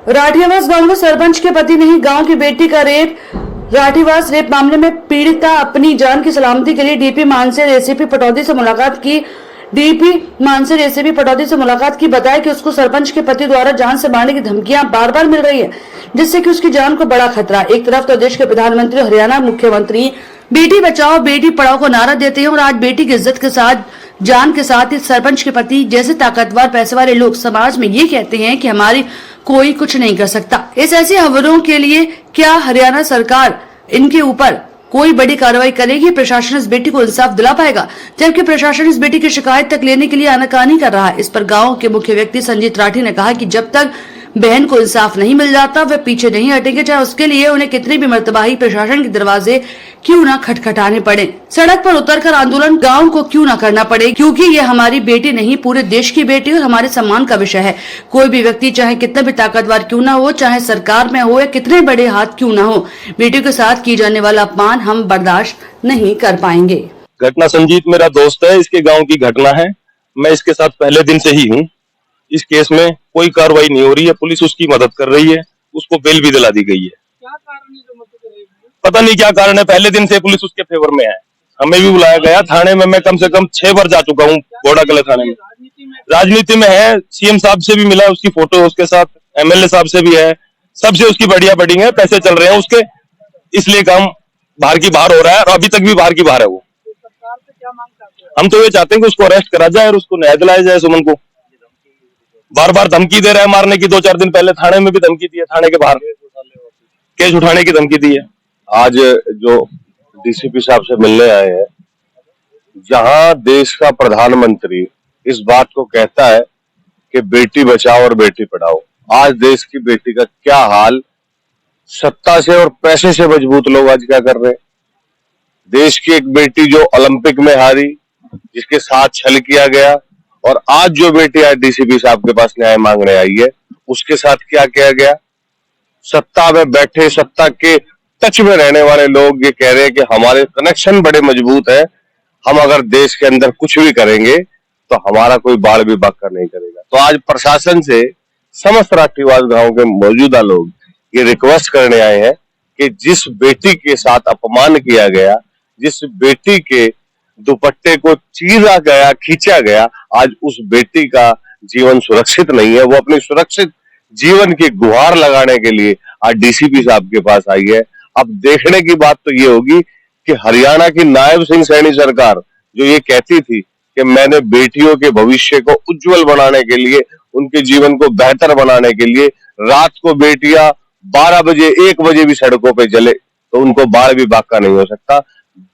राठीवास गांव में सरपंच के पति ने ही गांव की बेटी का रेप। राठीवास रेप मामले में पीड़िता अपनी जान की सलामती के लिए डीपी मानसेर एसीपी पटौदी से मुलाकात की। बताया कि उसको सरपंच के पति द्वारा जान से मारने की धमकियां बार बार मिल रही है, जिससे कि उसकी जान को बड़ा खतरा। एक तरफ तो देश के प्रधानमंत्री और हरियाणा मुख्यमंत्री बेटी बचाओ बेटी पढ़ाओ को नारा देते हैं और आज बेटी की इज्जत के साथ जान के साथ ही सरपंच के पति जैसे ताकतवर पैसे वाले लोग समाज में ये कहते हैं कि हमारी कोई कुछ नहीं कर सकता। इस ऐसी खबरों के लिए क्या हरियाणा सरकार इनके ऊपर कोई बड़ी कार्रवाई करेगी? प्रशासन इस बेटी को इंसाफ दिला पाएगा? जबकि प्रशासन इस बेटी की शिकायत तक लेने के लिए आनाकानी कर रहा है। इस पर गांव के मुख्य व्यक्ति संजीत राठी ने कहा कि जब तक बहन को इंसाफ नहीं मिल जाता वे पीछे नहीं हटेंगे, चाहे उसके लिए उन्हें कितनी भी मर्तबा ही प्रशासन के दरवाजे क्यों न खटखटाने पड़े, सड़क पर उतरकर आंदोलन गांव को क्यों न करना पड़े, क्योंकि ये हमारी बेटी नहीं पूरे देश की बेटी और हमारे सम्मान का विषय है। कोई भी व्यक्ति चाहे कितना भी ताकतवर क्यों न हो, चाहे सरकार में हो या कितने बड़े हाथ क्यों न हो, बेटियों के साथ की जाने वाला अपमान हम बर्दाश्त नहीं कर पाएंगे। घटना संजीत मेरा दोस्त है, इसके गाँव की घटना है। मैं इसके साथ पहले दिन से ही हूँ। इस केस में कोई कार्रवाई नहीं हो रही है, पुलिस उसकी मदद कर रही है, उसको बेल भी दिला दी गई है। क्या कारण है जो मदद कर रही है? पता नहीं क्या कारण है, पहले दिन से पुलिस उसके फेवर में है। हमें भी बुलाया गया थाने में, मैं कम से कम 6 बार जा चुका हूँ घोड़ाकला थाने में। राजनीति में है, सीएम साहब से भी मिला, उसकी फोटो उसके साथ, एमएलए साहब से भी है, सबसे उसकी बढ़िया बडिंग है, पैसे चल रहे हैं उसके, इसलिए काम बाहर की बाहर हो रहा है और अभी तक भी बाहर की बाहर है वो। सरकार से क्या मांग करते हैं? हम तो ये चाहते हैं कि उसको अरेस्ट करा जाए और उसको न्याय दिलाया जाए। सुमन को बार बार धमकी दे रहा है मारने की। 2-4 दिन पहले थाने में भी धमकी दी है, थाने के बाहर केस उठाने की धमकी दी है। आज जो डीसीपी साहब से मिलने आए हैं, जहां देश का प्रधानमंत्री इस बात को कहता है कि बेटी बचाओ और बेटी पढ़ाओ, आज देश की बेटी का क्या हाल, सत्ता से और पैसे से मजबूत लोग आज क्या कर रहे हैं। देश की एक बेटी जो ओलंपिक में हारी, जिसके साथ छल किया गया, और आज जो बेटी आज डीसीपी साहब के पास न्याय मांगने आई है, उसके साथ क्या किया गया। सत्ता में बैठे, सत्ता के टच में रहने वाले लोग ये कह रहे हैं कि हमारे कनेक्शन बड़े मजबूत है, हम अगर देश के अंदर कुछ भी करेंगे तो हमारा कोई बाड़ भी बाकर नहीं करेगा। तो आज प्रशासन से समस्त राठीवास गांव के मौजूदा लोग ये रिक्वेस्ट करने आए हैं कि जिस बेटी के साथ अपमान किया गया, जिस बेटी के दुपट्टे को चीरा गया, खींचा गया, आज उस बेटी का जीवन सुरक्षित नहीं है। वो अपनी सुरक्षित जीवन की गुहार लगाने के लिए आज डीसीपी साहब के पास आई है। अब देखने की बात तो ये होगी कि हरियाणा की नायब सिंह सैनी सरकार जो ये कहती थी कि मैंने बेटियों के भविष्य को उज्जवल बनाने के लिए, उनके जीवन को बेहतर बनाने के लिए, रात को बेटियां 12 बजे 1 बजे भी सड़कों पे चले तो उनको बाढ़ भी बाका नहीं हो सकता।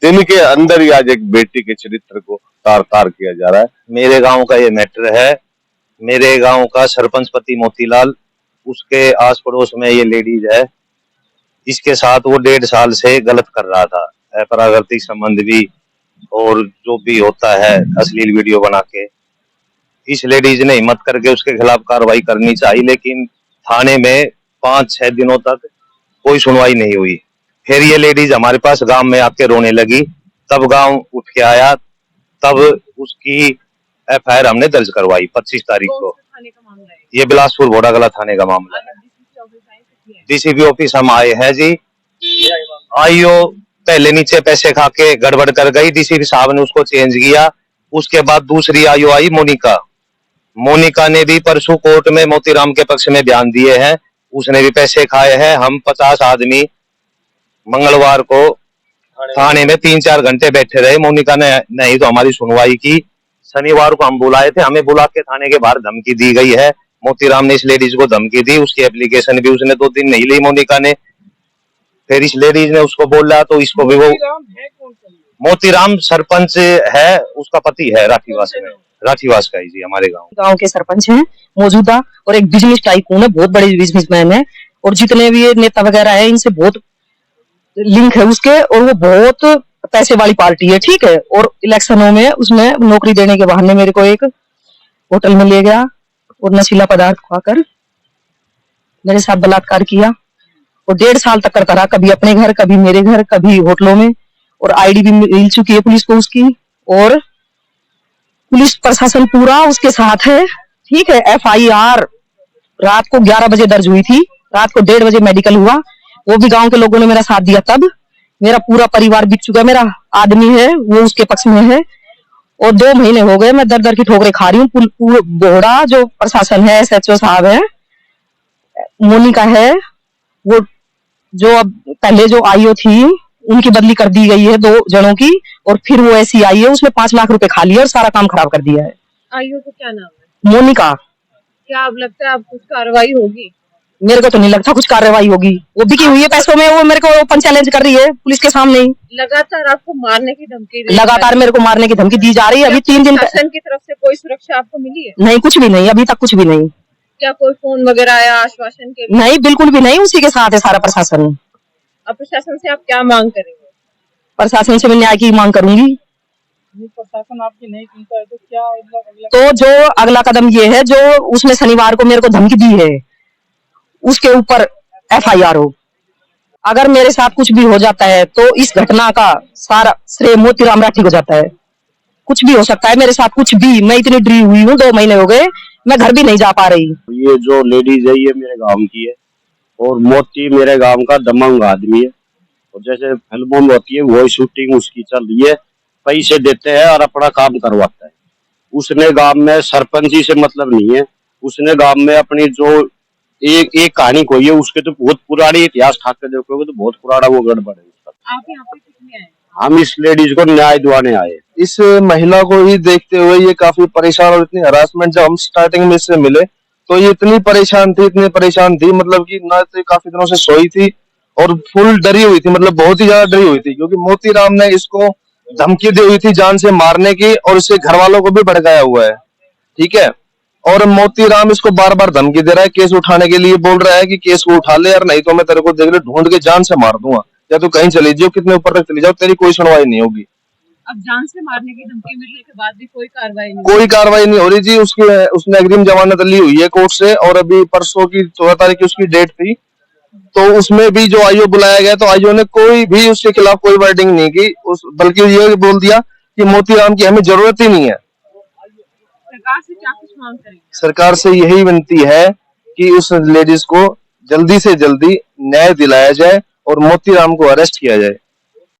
दिन के अंदर ही आज एक बेटी के चरित्र को तार तार किया जा रहा है। मेरे गांव का ये मैटर है। मेरे गांव का सरपंच पति मोतीलाल, उसके आस पड़ोस में ये लेडीज है, इसके साथ वो 1.5 साल से गलत कर रहा था, अपरागतिक संबंध भी और जो भी होता है अश्लील वीडियो बना के। इस लेडीज ने हिम्मत करके उसके खिलाफ कार्रवाई करनी चाहिए, लेकिन थाने में 5-6 दिनों तक कोई सुनवाई नहीं हुई। फिर ये लेडीज हमारे पास गांव में आके रोने लगी, तब गांव उठ के आया, तब उसकी एफआईआर हमने दर्ज करवाई 25 तारीख को। ये बिलासपुर घोड़ाकला थाने का मामला है। डीसीपी ऑफिस हम आए हैं जी। आईओ पहले नीचे पैसे खा के गड़बड़ कर गई, डीसीपी साहब ने उसको चेंज किया। उसके बाद दूसरी आईओ आई मोनिका ने भी परसों कोर्ट में मोतीराम के पक्ष में बयान दिए हैं, उसने भी पैसे खाए हैं। हम 50 आदमी मंगलवार को थाने में 3-4 घंटे बैठे रहे, मोनिका ने नहीं तो हमारी सुनवाई की। शनिवार को हम बुलाए थे, हमें बुला के थाने के बाहर धमकी दी गई है। मोतीराम ने इस लेडीज को धमकी दी, उसकी एप्लीकेशन भी उसने 2 दिन नहीं ली मोनिका ने। फिर इस लेडीज ने उसको बोला तो इसको भी वो मोतीराम सरपंच है, उसका पति है राठीवास में, राठीवास का ही जी हमारे गांव के सरपंच हैं मौजूदा, और एक बिजनेस टाइकून है, बहुत बड़े बिजनेसमैन है, और जितने भी ये नेता वगैरह है इनसे बहुत लिंक है उसके, और वो बहुत पैसे वाली पार्टी है, ठीक है। और इलेक्शनों में उसमें नौकरी देने के बहाने मेरे को एक होटल में ले गया और नशीला पदार्थ खाकर मेरे साथ बलात्कार किया, और 1.5 साल तक करता रहा, कभी अपने घर, कभी मेरे घर, कभी होटलों में। और आईडी भी मिल चुकी है पुलिस को उसकी, और पुलिस प्रशासन पूरा उसके साथ है, ठीक है। एफआईआर रात को 11 बजे दर्ज हुई थी, रात को 1:30 बजे मेडिकल हुआ, वो भी गांव के लोगों ने मेरा साथ दिया। तब मेरा पूरा परिवार बिक चुका है, मेरा आदमी है वो उसके पक्ष में है, और 2 महीने हो गए मैं दर दर की ठोकरें खा रही हूँ। बोहड़ा जो प्रशासन है, SHO साहब है, मोनिका है, वो जो अब पहले जो IO थी उनकी बदली कर दी गई है 2 जनों की, और फिर वो ऐसी आई है उसने 5 लाख रुपए खा लिए और सारा काम खराब कर दिया है। आयु का क्या नाम है? मोनिका। क्या अब लगता है अब कुछ कार्रवाई होगी? मेरे को तो नहीं लगता कुछ कार्रवाई होगी, वो बिकी हुई है पैसों में, वो मेरे को ओपन चैलेंज कर रही है पुलिस के सामने ही। लगातार आपको मारने की धमकी दी लगातार मेरे को मारने की धमकी दी जा रही है। अभी 3 दिन शासन की तरफ से कोई सुरक्षा आपको मिली है? नहीं, कुछ भी नहीं, अभी तक कुछ भी नहीं। क्या कोई फोन वगैरह आया आश्वासन के लिए? नहीं, बिल्कुल भी नहीं, उसी के साथ है सारा प्रशासन। अब प्रशासन से आप क्या मांग करेंगे? प्रशासन से मैं न्याय की मांग करूंगी। प्रशासन आपकी नहीं सुनता है तो क्या अगला? तो जो अगला कदम ये है, जो उसने शनिवार को मेरे को धमकी दी है उसके ऊपर FIR हो। अगर मेरे साथ कुछ भी हो जाता है तो इस घटना का सारा श्रेय मोतीराम राठी को जाता है। कुछ भी हो सकता है मेरे साथ, कुछ भी। मैं इतनी डरी हुई हूँ, 2 महीने हो गए, मैं घर भी नहीं जा पा रही। ये जो लेडीज है ये मेरे गांव की है, और मोती मेरे गांव का दमंग आदमी है, और जैसे फिल्मों में होती है वही शूटिंग उसकी चल रही है, पैसे देते हैं और अपना काम करवाता है। उसने गांव में सरपंची से मतलब नहीं है, उसने गांव में अपनी जो एक कहानी कोई है, उसके तो बहुत पुरानी इतिहास ठाक के देखोगे तो बहुत पुराना वो गड़बड़ है उसका। आप यहाँ पे कितने आए? हम इस लेडीज को न्याय दिलाने आए। इस महिला को ही देखते हुए ये काफी परेशान और इतनी हरासमेंट, जब हम स्टार्टिंग में इससे मिले तो ये इतनी परेशान थी, मतलब कि ना तो काफी दिनों से सोई थी और फुल डरी हुई थी, मतलब बहुत ही ज्यादा डरी हुई थी, क्योंकि मोतीराम ने इसको धमकी दी हुई थी जान से मारने की, और इसके घर वालों को भी भड़काया हुआ है। ठीक है, और मोतीराम इसको बार बार धमकी दे रहा है, केस उठाने के लिए बोल रहा है कि केस को उठा ले यार, नहीं तो मैं तेरे को देख ले ढूंढ के जान से मार दूंगा, या तो कहीं चली जाओ, कितने ऊपर तक चली जाओ, तेरी कोई सुनवाई नहीं होगी। अब जान से मारने की धमकी मिलने के बाद भी कोई कार्रवाई नहीं हो रही जी। उसने अग्रिम जमानत ली हुई है कोर्ट से, और अभी परसों की 14 तारीख की उसकी डेट थी, तो उसमें भी जो IO बुलाया गया तो IO ने कोई भी उसके खिलाफ कोई वर्डिंग नहीं की, बल्कि ये बोल दिया कि मोतीराम की हमें जरूरत ही नहीं है। सरकार से क्या कुछ मांग करेंगे? सरकार से यही विनती है कि उस लेडीज को जल्दी से जल्दी न्याय दिलाया जाए और मोतीराम को अरेस्ट किया जाए।